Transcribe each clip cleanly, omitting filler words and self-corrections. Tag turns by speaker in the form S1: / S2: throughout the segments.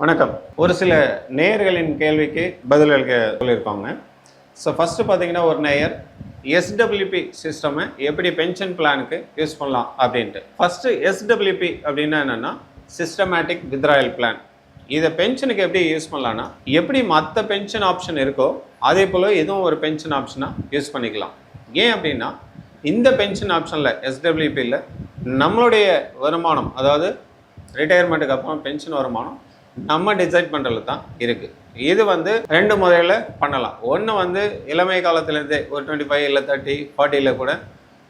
S1: வணக்கம். ஒரு சில நேயர்களின் கேள்விக்கு பதிலளிக்க சொல்லியிருக்காங்க. ஸோ ஃபஸ்ட்டு பார்த்தீங்கன்னா, ஒரு நேயர் எஸ்டபிள்யூபி சிஸ்டமை எப்படி பென்ஷன் பிளானுக்கு யூஸ் பண்ணலாம் அப்படின்ட்டு. ஃபஸ்ட்டு எஸ்டபிள்யூபி அப்படின்னா என்னென்னா, சிஸ்டமேட்டிக் வித்ராயல் பிளான். இதை பென்ஷனுக்கு எப்படி யூஸ் பண்ணலான்னா, எப்படி மற்ற பென்ஷன் ஆப்ஷன் இருக்கோ அதே போல் இதுவும் ஒரு பென்ஷன் ஆப்ஷனாக யூஸ் பண்ணிக்கலாம். ஏன் அப்படின்னா, இந்த பென்ஷன் ஆப்ஷனில் எஸ்டபிள்யூபியில் நம்மளுடைய வருமானம், அதாவது ரிட்டையர்மெண்ட்டுக்கு அப்புறம் பென்ஷன் வருமானம் நம்ம டிசைட் பண்ணுறது தான் இருக்குது. இது ரெண்டு முறையில் பண்ணலாம். ஒன்று இளமை காலத்துலேருந்தே ஒரு 25 இல்லை 30 40 கூட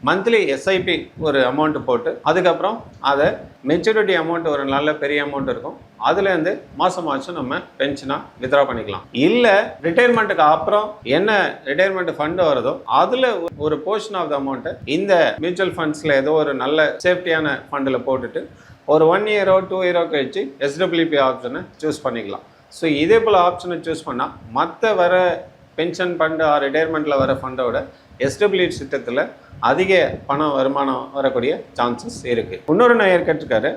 S1: மந்த்லி எஸ்ஐபி ஒரு அமௌண்ட்டு போட்டு, அதுக்கப்புறம் அதை மெச்சூரிட்டி அமௌண்ட் ஒரு நல்ல பெரிய அமௌண்ட் இருக்கும், அதுலேருந்து மாதம் நம்ம பென்ஷனாக வித்ரா பண்ணிக்கலாம். இல்லை ரிட்டையர்மெண்ட்டுக்கு அப்புறம் என்ன ரிட்டையர்மெண்ட் ஃபண்டு வருதோ அதில் ஒரு போர்ஷன் ஆஃப் த அமௌண்ட்டை இந்த மியூச்சுவல் ஃபண்ட்ஸில் ஏதோ ஒரு நல்ல சேஃப்டியான ஃபண்டில் போட்டுட்டு ஒரு 1 இயரோ 2 இயரோ கழிச்சு எஸ்டபிள்யூபி ஆப்ஷனை சூஸ் பண்ணிக்கலாம். ஸோ இதே போல் ஆப்ஷனை சூஸ் பண்ணால் மற்ற வர பென்ஷன் ஃபண்டு ரிட்டையர்மெண்ட்டில் வர ஃபண்டோட எஸ்டபிள்யூபி திட்டத்தில் அதிக பண வருமானம் வரக்கூடிய சான்சஸ் இருக்குது. இன்னொரு நேயர் கேட்டிருக்காரு,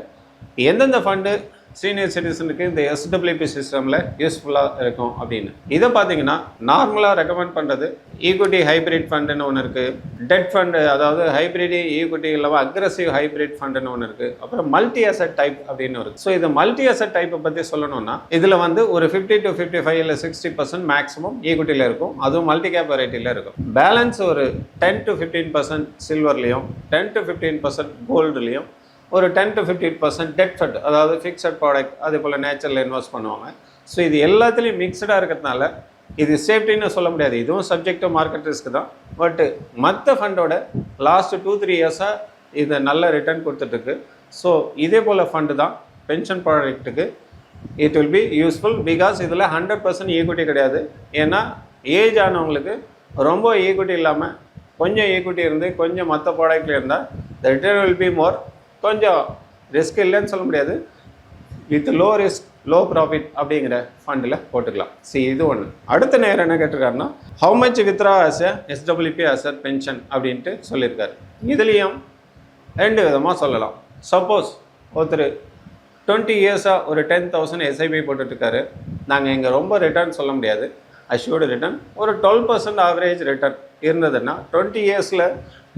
S1: எந்தெந்த ஃபண்டு சீனியர் சிட்டிசனுக்கு இந்த எஸ்டபிள்யூபி சிஸ்டமில் யூஸ்ஃபுல்லாக இருக்கும் அப்படின்னு. இதை பார்த்தீங்கன்னா, நார்மலாக ரெக்கமெண்ட் பண்ணுறது ஈக்விட்டி ஹைப்ரிட் ஃபண்டுன்னு ஒன்று இருக்குது, டெட் ஃபண்டு, அதாவது ஹைப்ரிட் ஈக்விட்டி இல்லாமல் அக்ரெசிவ் ஹைப்ரிட் ஃபண்டுன்னு ஒன்று இருக்குது, அப்புறம் மல்டி அசட் டைப் அப்படின்னு இருக்குது. ஸோ இது மல்டி அசட் டைப்பை பற்றி சொல்லணும்னா, இதில் ஒரு 50 to 55 இல்லை 60% மேக்ஸிமம் ஈக்விட்டியில் இருக்கும், அதுவும் மல்டி கேப் வெரைட்டியில் இருக்கும். பேலன்ஸ் ஒரு 10 to 15% சில்வர்லேயும் 10 to 15% கோல்டுலேயும் ஒரு 10 to 15% டெட் ஃபண்ட், அதாவது ஃபிக்ஸட் ப்ராடக்ட், அதே போல் நேச்சுரல் இன்வெஸ்ட் பண்ணுவாங்க. ஸோ இது எல்லாத்துலேயும் மிக்சடாக இருக்கிறதுனால இது சேஃப்டின்னு சொல்ல முடியாது, இதுவும் சப்ஜெக்ட் மார்க்கெட் ரிஸ்க் தான். பட்டு மற்ற ஃபண்டோட லாஸ்ட் 2-3 இயர்ஸாக இது நல்ல ரிட்டர்ன் கொடுத்துட்ருக்கு. ஸோ இதே போல் ஃபண்டு தான் பென்ஷன் ப்ராடக்ட்டுக்கு it will be useful. Because இதில் 100% ஈக்விட்டி கிடையாது. ஏன்னா ஏஜ் ஆனவங்களுக்கு ரொம்ப ஈக்விட்டி இல்லாமல் கொஞ்சம் ஈக்விட்டி இருந்து கொஞ்சம் மற்ற ப்ராடக்டில் இருந்தால் the return will be more. கொஞ்சம் ரிஸ்க் இல்லைன்னு சொல்ல முடியாது, with low risk low profit அப்படிங்கிற ஃபண்டில் போட்டுக்கலாம். இது ஒன்று. அடுத்த நேரம் என்ன கேட்டிருக்காருன்னா, how much withdraw as a SWP as a pension அப்படின்ட்டு சொல்லியிருக்காரு. இதுலேயும் 2 விதமாக சொல்லலாம். சப்போஸ் ஒருத்தர் 20 இயர்ஸாக ஒரு 10,000 எஸ்ஐபி போட்டுட்ருக்காரு, நாங்கள் இங்கே ரொம்ப ரிட்டர்ன் சொல்ல முடியாது, அஷ்யூர்டு ரிட்டர்ன் ஒரு 12% ஆவரேஜ் ரிட்டர்ன் இருந்ததுன்னா 20 இயர்ஸில்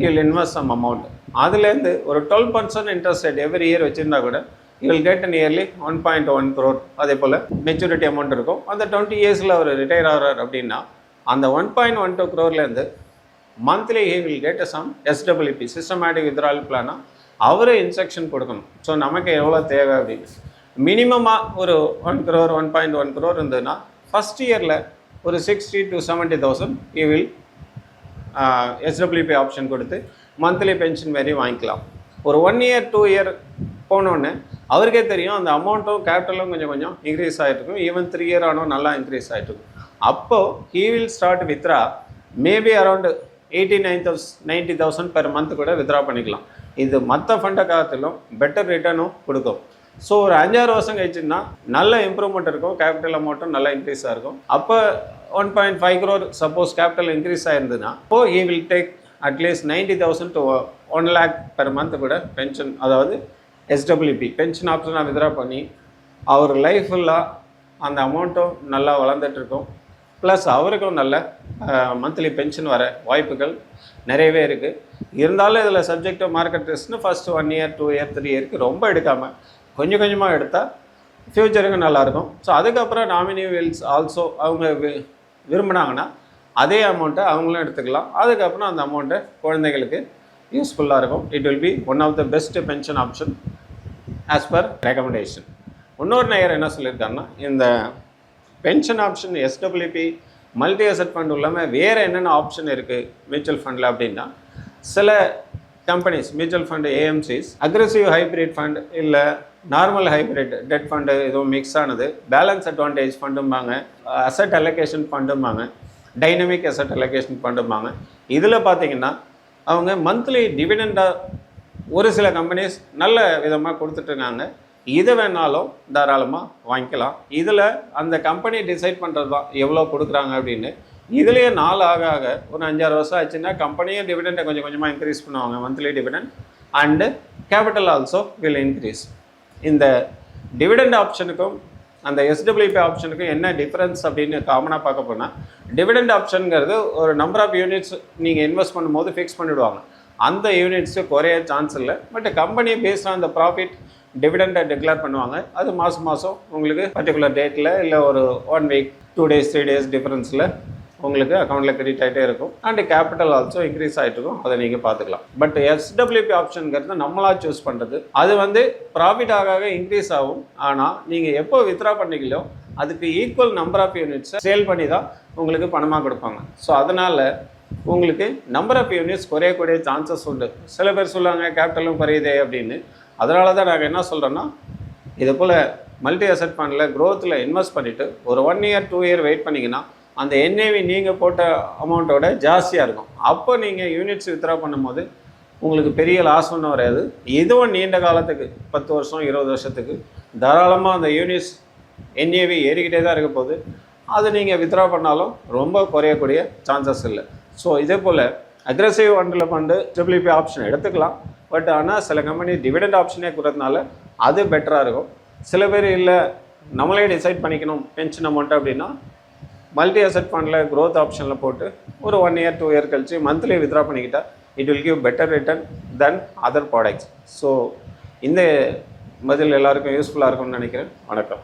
S1: you will invest some amount, அதுலேருந்து ஒரு 12% இன்ட்ரெஸ்ட் ரேட் எவ்ரி இயர் வச்சுருந்தா கூட you will get nearly 1.1 crore. அதே போல் மெச்சூரிட்டி அமௌண்ட் இருக்கும். அந்த 20 இயர்ஸில் அவர் ரிட்டையர் ஆகிறார் அப்படின்னா அந்த 1.12 crore monthly he will get some SWP systematic withdrawal பிளானாக அவரே இன்ஸ்ட்ரக்ஷன் கொடுக்கணும். ஸோ நமக்கு எவ்வளோ தேவை அப்படின்னு மினிமமாக ஒரு 1 crore 1.1 crore இருந்ததுன்னா ஃபஸ்ட் இயரில் ஒரு 60 to 70,000 you will SWP option கொடுத்து மந்த்லி பென்ஷன் மாரி வாங்கிக்கலாம். ஒரு 1 year 2 year போனோடனே அவருக்கே தெரியும் அந்த அமௌண்ட்டும் கேபிட்டலும் கொஞ்சம் கொஞ்சம் இன்க்ரீஸ் ஆகிட்டுருக்கும். ஈவன் 3 year ஆனோ நல்லா இன்க்ரீஸ் ஆகிட்டுருக்கும். அப்போது he will start withdraw maybe around 89,000 per month கூட வித்ரா பண்ணிக்கலாம். இது மற்ற ஃபண்டை காலத்திலும் பெட்டர் ரிட்டர்னும் கொடுக்கும். ஸோ ஒரு 5-6 வருஷம் கழிச்சுன்னா நல்ல இம்ப்ரூவ்மெண்ட் இருக்கும், கேபிட்டல் அமௌண்ட்டும் நல்லா இன்க்ரீஸாக இருக்கும். அப்போ 1.5 crore சப்போஸ் கேபிட்டல் இன்க்ரீஸ் ஆகிருந்ததுன்னா அப்போது he will take at least 90,000 to 1 lakh per month கூட பென்ஷன், அதாவது எஸ்டபிள்யூபி பென்ஷன் ஆப்ஷனாக வித்ரா பண்ணி அவர் லைஃப் ஃபுல்லாக அந்த அமௌண்ட்டும் நல்லா வளர்ந்துட்டுருக்கும். ப்ளஸ் அவருக்கும் நல்ல மந்த்லி பென்ஷன் வர வாய்ப்புகள் நிறையவே இருக்குது. இருந்தாலும் இதில் subject market ரிஸ்க்னு first 1 year 2 year 3 year ரொம்ப எடுக்காமல் கொஞ்சம் கொஞ்சமாக எடுத்தால் ஃப்யூச்சருக்கு நல்லாயிருக்கும். ஸோ அதுக்கப்புறம் நாமினி வில்ஸ் ஆல்சோ அவங்க விரும்பினாங்கன்னா அதே அமௌண்ட்டை அவங்களும் எடுத்துக்கலாம். அதுக்கப்புறம் அந்த அமௌண்ட்டை குழந்தைகளுக்கு யூஸ்ஃபுல்லாக இருக்கும். It will be one of the best pension option as per recommendation. இன்னொரு நேயர் என்ன சொல்லியிருக்காருன்னா, இந்த pension option SWP multi asset fund இல்லாமல் வேறு என்னென்ன ஆப்ஷன் இருக்குது மியூச்சுவல் ஃபண்டில் அப்படின்னா, சில companies mutual fund AMCs aggressive hybrid fund இல்லை நார்மல் ஹைப்ரிட் டெட் ஃபண்டு இதுவும் மிக்ஸ் ஆனது, பேலன்ஸ் அட்வான்டேஜ் ஃபண்டும்பாங்க, அசட் அலோகேஷன் ஃபண்டும்பாங்க, டைனமிக் அசட் அலோகேஷன் ஃபண்டும்பாங்க. இதில் பார்த்தீங்கன்னா அவங்க மந்த்லி டிவிடெண்டாக ஒரு சில கம்பெனிஸ் நல்ல விதமாக கொடுத்துட்ருக்காங்க. இதை வேணாலும் தாராளமாக வாங்கிக்கலாம். இதில் அந்த கம்பெனி டிசைட் பண்ணுறது தான் எவ்வளோ கொடுக்குறாங்க அப்படின்னு. இதுலேயே நாள் ஆக ஆக ஒரு 5-6 வருஷம் ஆச்சுன்னா கம்பெனியும் டிவிடெண்டை கொஞ்சம் கொஞ்சமாக இன்க்ரீஸ் பண்ணுவாங்க, monthly dividend and capital also will increase. இந்த டிவிடெண்ட் ஆப்ஷனுக்கும் அந்த எஸ்டபிள்யூபி ஆப்ஷனுக்கு என்ன டிஃப்ரென்ஸ் அப்படின்னு காமனாக பார்க்க போனால், டிவிடெண்ட் ஆப்ஷனுங்கிறது ஒரு நம்பர் ஆஃப் யூனிட்ஸ் நீங்கள் இன்வெஸ்ட் பண்ணும்போது ஃபிக்ஸ் பண்ணிவிடுவாங்க. அந்த யூனிட்ஸு குறைய சான்ஸ் இல்லை. But company based on the profit டிவிடெண்டை டிக்ளேர் பண்ணுவாங்க. அது மாதம் உங்களுக்கு பர்டிகுலர் டேட்டில் இல்லை ஒரு 1 வீக் 2 days 3 days டிஃப்ரென்ஸில் உங்களுக்கு அக்கௌண்ட்டில் கிரெடிட் ஆகிட்டே இருக்கும். அண்ட் கேபிட்டல் ஆல்சோ இன்க்ரீஸ் ஆகிட்டு இருக்கும். அதை நீங்கள் பார்த்துக்கலாம். பட் எஸ்டபிள்யூபி ஆப்ஷனுங்கிறது நம்மளாக சூஸ் பண்ணுறது. அது ப்ராஃபிட் ஆக இன்க்ரீஸ் ஆகும். ஆனால் நீங்கள் எப்போ வித்ரா பண்ணிக்கலோ அதுக்கு ஈக்குவல் நம்பர் ஆஃப் யூனிட்ஸை சேல் பண்ணி தான் உங்களுக்கு பணமாக கொடுப்பாங்க. ஸோ அதனால் உங்களுக்கு நம்பர் ஆஃப் யூனிட்ஸ் குறையக்கூடிய சான்சஸ் உண்டு. சில பேர் சொல்லுவாங்க கேபிட்டலும் குறையுதே அப்படின்னு. அதனால தான் நாங்கள் என்ன சொல்கிறோன்னா, இது போல் மல்டி அசெட் ஃபண்டில் க்ரோத்தில் இன்வெஸ்ட் பண்ணிவிட்டு ஒரு 1 year 2 year வெயிட் பண்ணிங்கன்னா அந்த என்ஏவி நீங்கள் போட்ட அமௌண்ட்டோட ஜாஸ்தியாக இருக்கும். அப்போ நீங்கள் யூனிட்ஸ் வித்ரா பண்ணும்போது உங்களுக்கு பெரிய லாஸ் ஒன்றும் வராது. இதுவும் நீண்ட காலத்துக்கு 10 வருஷம் 20 வருஷத்துக்கு தாராளமாக அந்த யூனிட்ஸ் என்ஏவி ஏறிக்கிட்டே தான் இருக்க போகுது. அது நீங்கள் வித்ரா பண்ணாலும் ரொம்ப குறையக்கூடிய சான்சஸ் இல்லை. ஸோ இதே போல் அக்ரெசிவ் ஃபண்டு டபிள்யூபி ஆப்ஷன் எடுத்துக்கலாம். பட் ஆனால் சில கம்பெனி டிவிடெண்ட் ஆப்ஷனே கொடுறதுனால அது பெட்டராக இருக்கும். சில பேர் இல்லை நம்மளே டிசைட் பண்ணிக்கணும் பென்ஷன் அமௌண்ட்டு அப்படின்னா, மல்டி அசெட் ஃபண்டில் க்ரோத் ஆப்ஷனில் போட்டு ஒரு 1 year 2 year கழிச்சு மந்த்லி வித்ரா பண்ணிக்கிட்டால் it will give better return then other products. So இந்த பதில் எல்லாருக்கும் யூஸ்ஃபுல்லாக இருக்கும்னு நினைக்கிறேன். வணக்கம்.